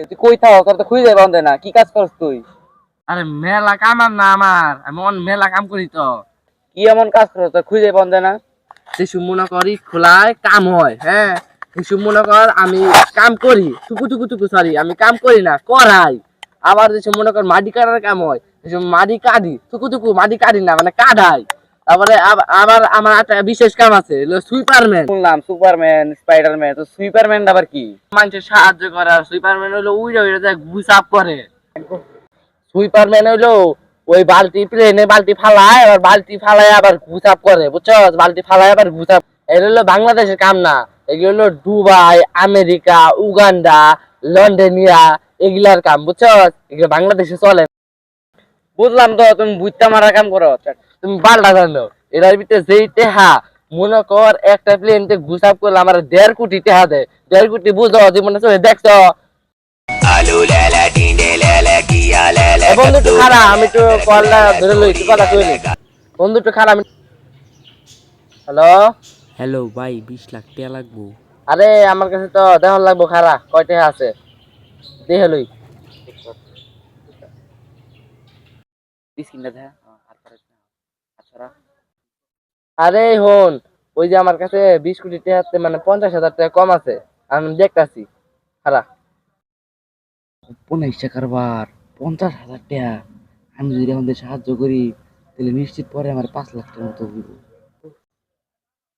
তুই কই থাও, তোর তো খুঁজে বন্ধ না, কি কাজ করছ তুই? আরে মেলা কাম আর না আমার, আমি মেলা কাম করি তো। কি এমন কাজ করছ তোর খুঁজে বন্ধ না? কিছু মনে করি খোলায় কাম হয়, হ্যাঁ কিছু মনে কর আমি কাম করি টুকু টুকু টুকু, সরি আমি কাম করি না করাই। আবার যেসব মনে কর মাটি কাটার কাম হয়, যেসব মাটি কাটি টুকু টুকু, মাটি কাটি না মানে কাটাই। তারপরে আবার আমার একটা বিশেষ কাম আছে, সুইপারম্যান। শুনলাম সুপারম্যান, স্পাইডারম্যান, তো সুইপারম্যান আবার কি? মানুষের সাহায্য করে। আর সুইপারম্যান হলো উইরা উইরা যায় গুসাপ করে। সুইপারম্যান হলো ওই বালতি, প্লেনে বালতি ফালায়, আবার বালতি ফালায় আবার গুসাপ করে, বুঝছো? বালতি ফালায় আবার গুসাপ। এগুলো হলো বাংলাদেশের কাম না, এগুলো হলো দুবাই, আমেরিকা, উগান্ডা, লন্ডনিয়া এগুলার কাম, বুঝছো? এগুলো বাংলাদেশে চলে। বুঝলাম তো, তুমি বুইত্তা মারা কাম করো। তুমি পাল্টা জানো, এটার ভিতরে যেই টেহা মনে কর একটা প্লেনতে গুসাপ করলে আমার 1.5 কোটি টেহা দেয়। 1.5 কোটি বুঝো জীবনে চলে দেখছো? বন্ধু একটু খারাপ, আমি একটু কলটা ধরে লই, একটু কথা কই নি। বন্ধু একটু খারাপ। হ্যালো হ্যালো ভাই, 20 লাখ টাকা লাগবো। আরে আমার কাছে তো দেখন লাগবো, খারাপ কয় টাকা আছে দেখে লই। আরে হন, ওই যে আমার কাছে 20 কোটি টাকা মানে 50,000 টাকা কম আছে, আমি দেখতাছি খারাপ। 15 কারবার, 50,000 টাকা। আমি যদি আমাদের সাহায্য করি তাহলে নিশ্চিত পরে আমার 5 লাখ টাকার মতো হইব।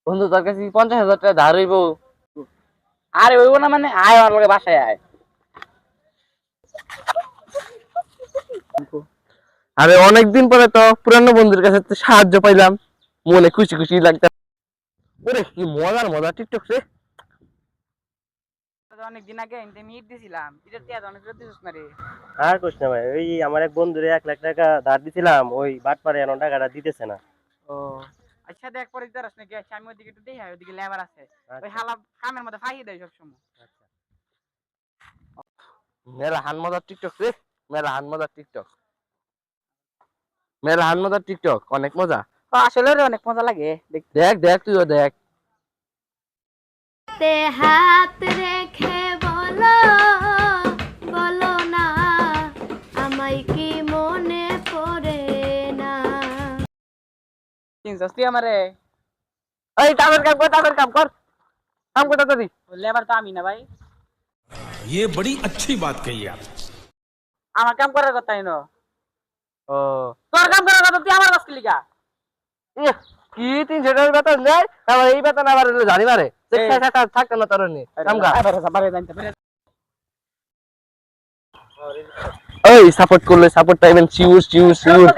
বন্ধু তোর কাছে 50,000 টাকা ধার হইব? আরে ওইব না মানে, আয় আমার লগে বাসায় আয়। আরে অনেকদিন পরে তো পুরানো বন্ধুর কাছে তো সাহায্য পাইলাম, মনে খুশি খুশি লাগতো। ওরে কি মজার মজা টিকটক রে। অনেকদিন আগে আমি ঈদ দিছিলাম, ঈদের টিয়া অনেক দিছিস না রে। আর কোশ না ভাই, ওই আমার এক বন্ধুরে 1 লাখ টাকা ধার দিছিলাম, ওই বাটপারে এখন টাকাটা দিতেছে না। ও আচ্ছা, দেখ পরে দিতে রাস নাকি? আচ্ছা আমি ওইদিকে একটু দেখি, ওইদিকে লেবার আছে, ওই আচ্ছা। হালা কামের মধ্যে ফাঁকি দেয় সবসময়। মেলা হান মজার টিকটক রে, মেলা হান মজার টিকটক, মেলা হান মজার টিকটক, অনেক মজা। আসলে রে অনেক মজা লাগে দেখতে। দেখ দেখ তুইও দেখ। তে হাত রেখে বলো, বলো না আমায় কি মনে পড়ে না। চিনছস তুই আমারে? এই তাদের কাম কর, তাদের কাম কর, কাম কর তাড়াতাড়ি। লেবার তো আমি না ভাই, ये बड़ी अच्छी बात कही आप। আমার কাম করার কথাই না। ও তোর কাম করার কথা, তুই আমার কাছ থেকে লিখা। ইয়ে, কি 300 টাকার বেতন দেয়, আবার এই বেতন আবার হলো জানি মারে থাকতো না তোর নি কাম কর। ওই সাপোর্ট করলে সাপোর্ট পাইবেন, চিউর চিউর চিউর।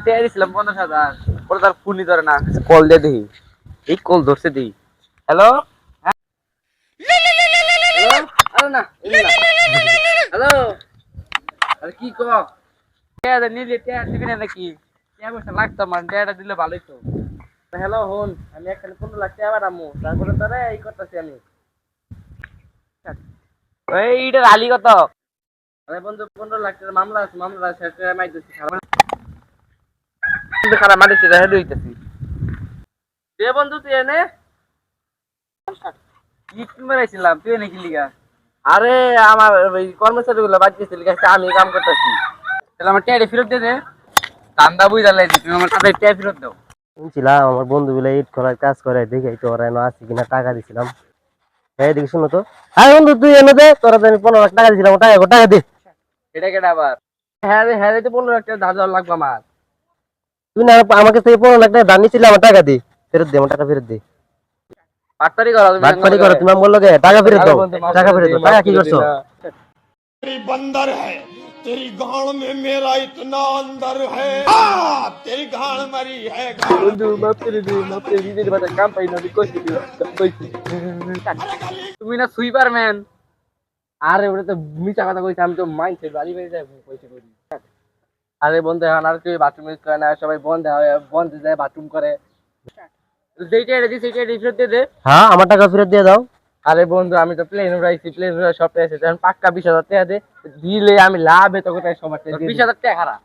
টেয়া দিছিলাম 50,000, ওরা তার ফোনই ধরে না। কল দিয়ে দিই, এই কল ধরছে দিই। হ্যালো আরে না হ্যালো, আরে কি কর? টেয়া নিলে টেয়া দিবি না নাকি? টেয়া পয়সা লাগতো আমার, টেয়াটা দিলে ভালোই তো। হ্যালো হন, আমি এখানে 15 লাখ টাকা বাড়ামু, তারপরে তোরে এই করতেছি আমি। এইটার আলি কত? আরে বন্ধু 15 লাখ টাকার মামলা আছে, মামলা শেষ করে মাইতেছি খারাপ মাটিছি হেড হইতেছি। দে বন্ধু তুই এনে। গিফট মেরেছিলাম, তুই নাকি লিগা? আরে আমার ওই কর্মচারী গুলো বাদ দিয়েছিল, আমি কাম করতেছি। তাহলে আমার টেয়ারে ফেরত দিয়ে দে। ধান্দা বুঝা লাগছে, তুমি আমার টাকা টেয়া ফেরত দাও। শুনছিলাম আমার বন্ধু গুলো ইট করার কাজ করে, দেখে তো ওরা এনে আছে কিনা, টাকা দিছিলাম। এই দেখি শুনো তো, হ্যাঁ বন্ধু তুই এনে দে, তোরা তো আমি 15 লাখ টাকা দিছিলাম, টাকা দে। এটা কেটে আবার? হ্যাঁ রে, হ্যাঁ রে, তো 15 লাখ টাকা ধার দেওয়া লাগবে আমার। তুই না আমাকে থেকে 15 লাখ টাকা ধার নিছিলি, আমার টাকা দে, ফেরত দে, আমার টাকা ফেরত দে। পাটপারি করো তুমি, বাটপারি করো তুমি, আমি বললো কে টাকা ফেরত দাও, টাকা ফেরত দাও। টাকা কি করছো? तेरी बंदर है, तेरी गाड़ में मेरा इतना अंदर है, तेरी गाड़ मरी है। বন্ধু মাফ করে দে, মাফ করে দিতে বাটা কাম পাই না, আমি কইছি কইছি। তুমি না সুইপারম্যান? আরে ওটা তো মিছা কথা কইছি, আমি তো মাইন্ডে বাড়ি বাড়ি যাই কইছি করি। আরে বন্ধু এখন আর কেউ বাথরুম ইউজ করে না, সবাই বন্ধ যায় বাথরুম করে। যেইটা এটা দিছি সেইটা ফেরত দিয়ে দে। হ্যাঁ আমার টাকা ফেরত দিয়ে দাও। আরে বন্ধু আমি তো প্লেন উড়াইছি, প্লেন উড়াই সব পেয়েছি, এখন পাক্কা 20,000 টাকা দে দিলে আমি লাভ এত কোথায় সবার 20,000 টাকা হারা।